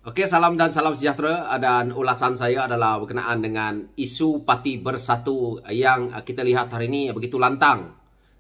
Oke, salam dan salam sejahtera. Dan ulasan saya adalah berkenaan dengan isu Parti Bersatu yang kita lihat hari ini begitu lantang,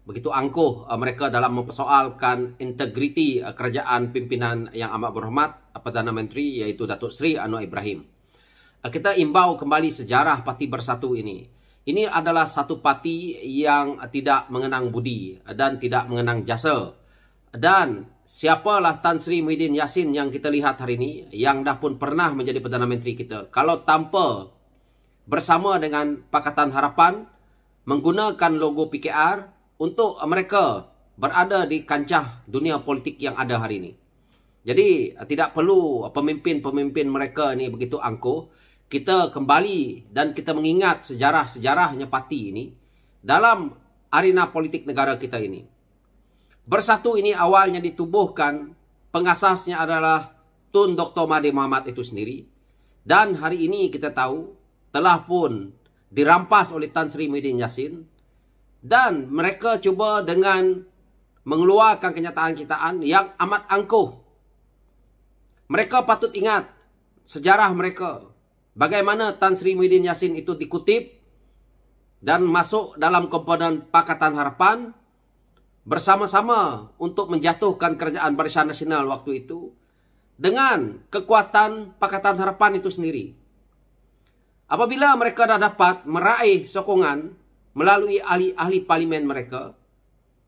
begitu angkuh mereka dalam mempersoalkan integriti kerajaan pimpinan yang amat berhormat Perdana Menteri iaitu Datuk Seri Anwar Ibrahim. Kita imbau kembali sejarah Parti Bersatu ini. Ini adalah satu parti yang tidak mengenang budi dan tidak mengenang jasa. Dan siapalah Tan Sri Muhyiddin Yassin yang kita lihat hari ini, yang dah pun pernah menjadi Perdana Menteri kita, kalau tanpa bersama dengan Pakatan Harapan menggunakan logo PKR untuk mereka berada di kancah dunia politik yang ada hari ini. Jadi tidak perlu pemimpin-pemimpin mereka ni begitu angkuh. Kita kembali dan kita mengingat sejarah-sejarahnya parti ini dalam arena politik negara kita ini. Bersatu ini awalnya ditubuhkan, pengasasnya adalah Tun Dr. Mahathir Mohamad itu sendiri. Dan hari ini kita tahu telah pun dirampas oleh Tan Sri Muhyiddin Yassin. Dan mereka cuba dengan mengeluarkan kenyataan-kenyataan yang amat angkuh. Mereka patut ingat sejarah mereka. Bagaimana Tan Sri Muhyiddin Yassin itu dikutip dan masuk dalam komponen Pakatan Harapan bersama-sama untuk menjatuhkan kerajaan Barisan Nasional waktu itu dengan kekuatan Pakatan Harapan itu sendiri. Apabila mereka dah dapat meraih sokongan melalui ahli-ahli parlimen mereka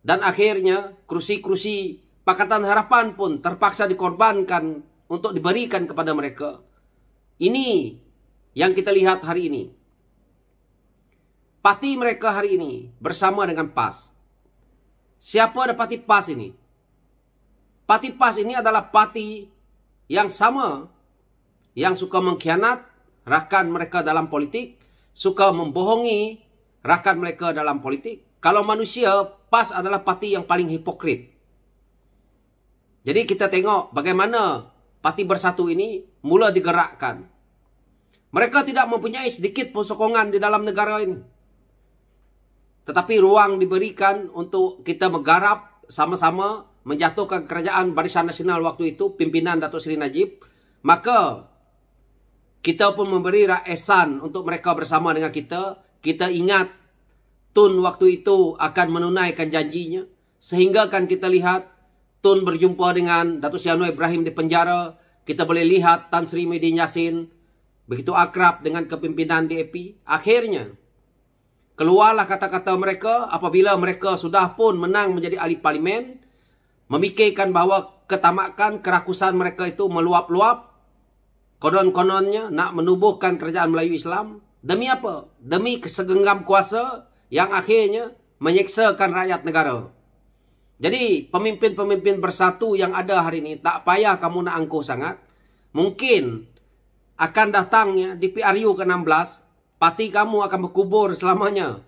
dan akhirnya kerusi-kerusi Pakatan Harapan pun terpaksa dikorbankan untuk diberikan kepada mereka. Ini yang kita lihat hari ini. Parti mereka hari ini bersama dengan PAS. Siapa ada parti PAS ini? Parti PAS ini adalah parti yang sama, yang suka mengkhianat rakan mereka dalam politik, suka membohongi rakan mereka dalam politik. Kalau manusia, PAS adalah parti yang paling hipokrit. Jadi kita tengok bagaimana Parti Bersatu ini mula digerakkan. Mereka tidak mempunyai sedikit pun sokongan di dalam negara ini. Tetapi ruang diberikan untuk kita menggarap sama-sama menjatuhkan kerajaan Barisan Nasional waktu itu, pimpinan Datuk Seri Najib. Maka kita pun memberi raesan untuk mereka bersama dengan kita. Kita ingat Tun waktu itu akan menunaikan janjinya. Sehingga kan kita lihat Tun berjumpa dengan Datuk Seri Anwar Ibrahim di penjara. Kita boleh lihat Tan Sri Muhyiddin Yassin begitu akrab dengan kepimpinan DAP. Akhirnya keluarlah kata-kata mereka apabila mereka sudah pun menang menjadi ahli parlimen, memikirkan bahawa ketamakan, kerakusan mereka itu meluap-luap, konon-kononnya nak menubuhkan kerajaan Melayu Islam. Demi apa? Demi segenggam kuasa yang akhirnya menyeksakan rakyat negara. Jadi pemimpin-pemimpin Bersatu yang ada hari ini, tak payah kamu nak angkuh sangat. Mungkin akan datangnya di PRU ke-16, parti kamu akan berkubur selamanya.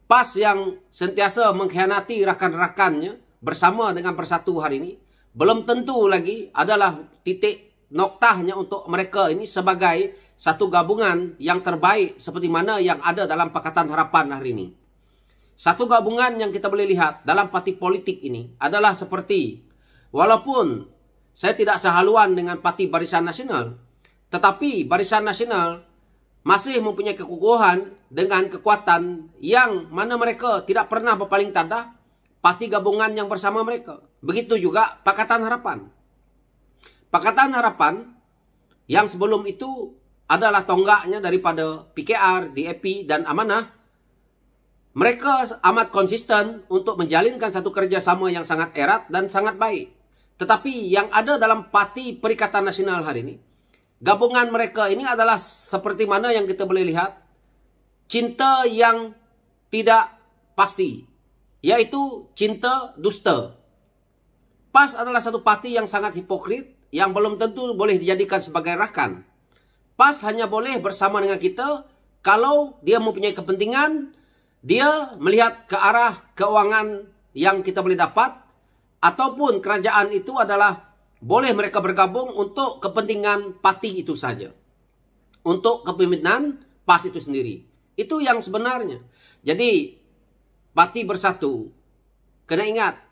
PAS yang sentiasa mengkhianati rakan-rakannya bersama dengan Bersatu hari ini, belum tentu lagi adalah titik noktahnya untuk mereka ini sebagai satu gabungan yang terbaik seperti mana yang ada dalam Pakatan Harapan hari ini. Satu gabungan yang kita boleh lihat dalam parti politik ini adalah seperti, walaupun saya tidak sehaluan dengan Parti Barisan Nasional, tetapi Barisan Nasional masih mempunyai kekukuhan dengan kekuatan yang mana mereka tidak pernah berpaling tandah parti gabungan yang bersama mereka. Begitu juga Pakatan Harapan. Pakatan Harapan yang sebelum itu adalah tonggaknya daripada PKR, DAP dan Amanah. Mereka amat konsisten untuk menjalinkan satu kerjasama yang sangat erat dan sangat baik. Tetapi yang ada dalam Parti Perikatan Nasional hari ini, gabungan mereka ini adalah seperti mana yang kita boleh lihat, cinta yang tidak pasti, yaitu cinta dusta. PAS adalah satu parti yang sangat hipokrit, yang belum tentu boleh dijadikan sebagai rakan. PAS hanya boleh bersama dengan kita kalau dia mempunyai kepentingan, dia melihat ke arah keuangan yang kita boleh dapat, ataupun kerajaan itu adalah boleh mereka bergabung untuk kepentingan parti itu saja. Untuk kepemimpinan PAS itu sendiri. Itu yang sebenarnya. Jadi, Parti Bersatu, kena ingat,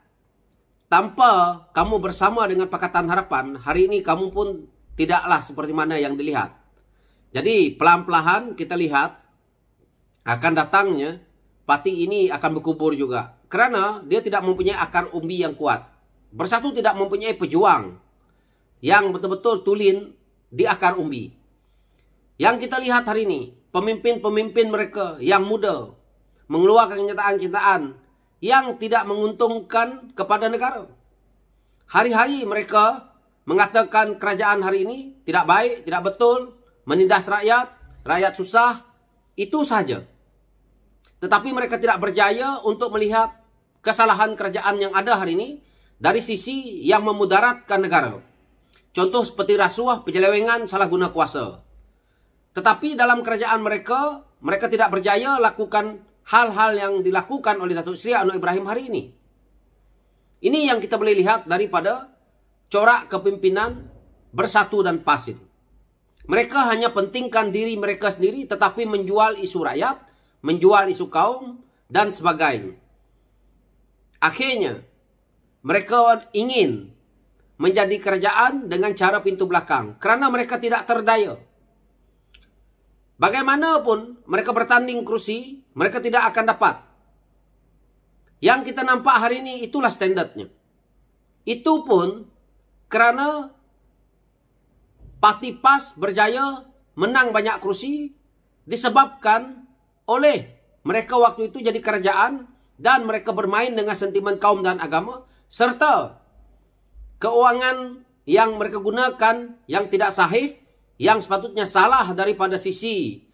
tanpa kamu bersama dengan Pakatan Harapan, hari ini kamu pun tidaklah seperti mana yang dilihat. Jadi pelan-pelan kita lihat akan datangnya parti ini akan berkubur juga. Kerana dia tidak mempunyai akar umbi yang kuat. Bersatu tidak mempunyai pejuang yang betul-betul tulen di akar umbi. Yang kita lihat hari ini, pemimpin-pemimpin mereka yang muda mengeluarkan kenyataan-kenyataan yang tidak menguntungkan kepada negara. Hari-hari mereka mengatakan kerajaan hari ini tidak baik, tidak betul, menindas rakyat, rakyat susah, itu saja. Tetapi mereka tidak berjaya untuk melihat kesalahan kerajaan yang ada hari ini dari sisi yang memudaratkan negara. Contoh seperti rasuah, penyelewengan, salah guna kuasa. Tetapi dalam kerajaan mereka, mereka tidak berjaya lakukan hal-hal yang dilakukan oleh Datuk Seri Anwar Ibrahim hari ini. Ini yang kita boleh lihat daripada corak kepimpinan Bersatu dan PAS ini. Mereka hanya pentingkan diri mereka sendiri tetapi menjual isu rakyat, menjual isu kaum dan sebagainya. Akhirnya, mereka ingin menjadi kerajaan dengan cara pintu belakang kerana mereka tidak terdaya. Bagaimanapun mereka bertanding kursi, mereka tidak akan dapat. Yang kita nampak hari ini itulah standardnya. Itu pun kerana parti PAS berjaya menang banyak kursi disebabkan oleh mereka waktu itu jadi kerajaan dan mereka bermain dengan sentimen kaum dan agama serta keuangan yang mereka gunakan yang tidak sahih, yang sepatutnya salah daripada sisi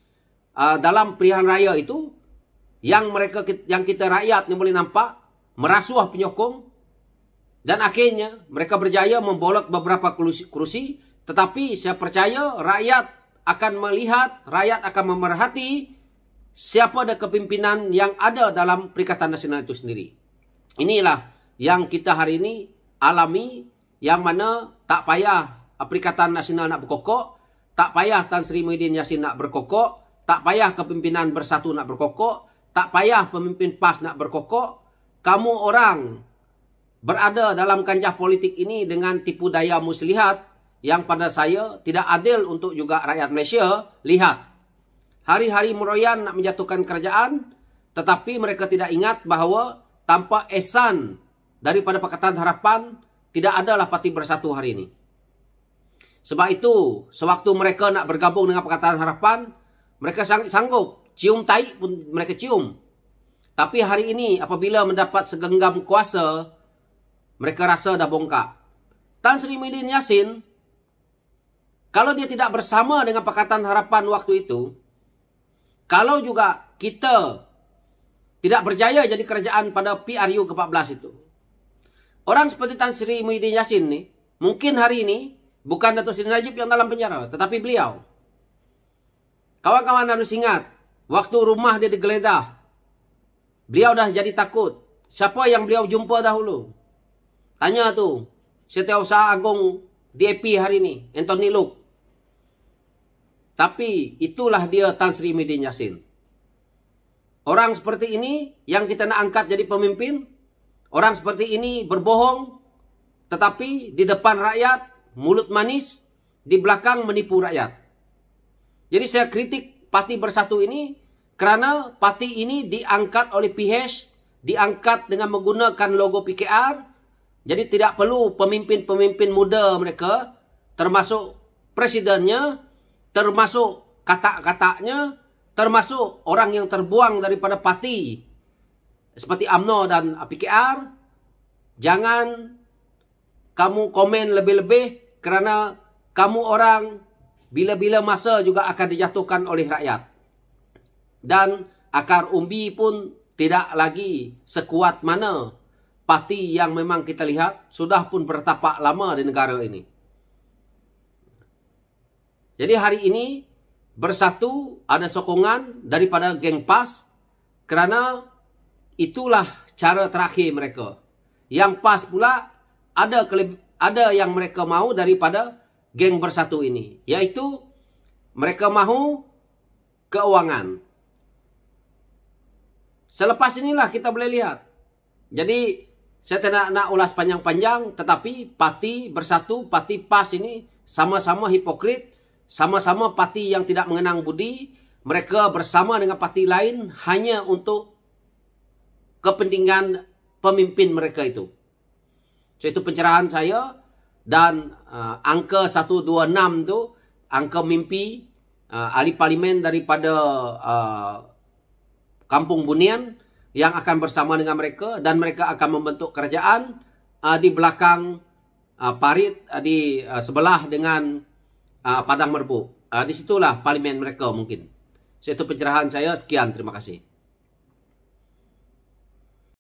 dalam pilihan raya itu, yang kita rakyat yang boleh nampak merasuah penyokong, dan akhirnya mereka berjaya membolot beberapa kursi. Tetapi saya percaya rakyat akan melihat, rakyat akan memerhati siapa ada kepimpinan yang ada dalam Perikatan Nasional itu sendiri. Inilah yang kita hari ini alami, yang mana tak payah Perikatan Nasional nak berkokok, tak payah Tan Sri Muhyiddin Yassin nak berkokok, tak payah kepimpinan Bersatu nak berkokok, tak payah pemimpin PAS nak berkokok. Kamu orang berada dalam kancah politik ini dengan tipu daya muslihat yang pada saya tidak adil untuk juga rakyat Malaysia lihat. Hari-hari meroyan nak menjatuhkan kerajaan, tetapi mereka tidak ingat bahawa tanpa ehsan daripada Pakatan Harapan, tidak adalah Parti Bersatu hari ini. Sebab itu, sewaktu mereka nak bergabung dengan Pakatan Harapan, mereka sanggup cium tai pun mereka cium. Tapi hari ini apabila mendapat segenggam kuasa, mereka rasa dah bongkak. Tan Sri Muhyiddin Yassin, kalau dia tidak bersama dengan Pakatan Harapan waktu itu, kalau juga kita tidak berjaya jadi kerajaan pada PRU ke-14 itu, orang seperti Tan Sri Muhyiddin Yassin ni, mungkin hari ini bukan Datuk Seri Najib yang dalam penjara, tetapi beliau. Kawan-kawan harus ingat, waktu rumah dia digeledah, beliau dah jadi takut. Siapa yang beliau jumpa dahulu? Tanya tu, Setiausaha Agung DAP hari ini, Anthony Loke. Tapi itulah dia Tan Sri Muhyiddin Yassin. Orang seperti ini yang kita nak angkat jadi pemimpin. Orang seperti ini berbohong, tetapi di depan rakyat mulut manis, di belakang menipu rakyat. Jadi saya kritik Parti Bersatu ini kerana parti ini diangkat oleh PH, diangkat dengan menggunakan logo PKR. Jadi tidak perlu pemimpin-pemimpin muda mereka, termasuk presidennya, termasuk katak-kataknya, termasuk orang yang terbuang daripada parti seperti UMNO dan PKR. Jangan kamu komen lebih-lebih kerana kamu orang bila-bila masa juga akan dijatuhkan oleh rakyat. Dan akar umbi pun tidak lagi sekuat mana parti yang memang kita lihat sudah pun bertapak lama di negara ini. Jadi hari ini Bersatu ada sokongan daripada geng PAS kerana itulah cara terakhir mereka. Yang PAS pula ada yang mereka mahu daripada geng Bersatu ini, iaitu mereka mahu keuangan. Selepas inilah kita boleh lihat. Jadi Saya tidak nak ulas panjang-panjang, tetapi parti Bersatu, parti PAS ini sama-sama hipokrit, sama-sama parti yang tidak mengenang budi. Mereka bersama dengan parti lain hanya untuk kepentingan pemimpin mereka itu. So, itu pencerahan saya. Dan angka 126 tu, angka mimpi ahli parlimen daripada Kampung Bunian yang akan bersama dengan mereka, dan mereka akan membentuk kerajaan di belakang parit di sebelah dengan Padang Merbuk. Di situlah parlimen mereka mungkin. So, itu pencerahan saya. Sekian, terima kasih.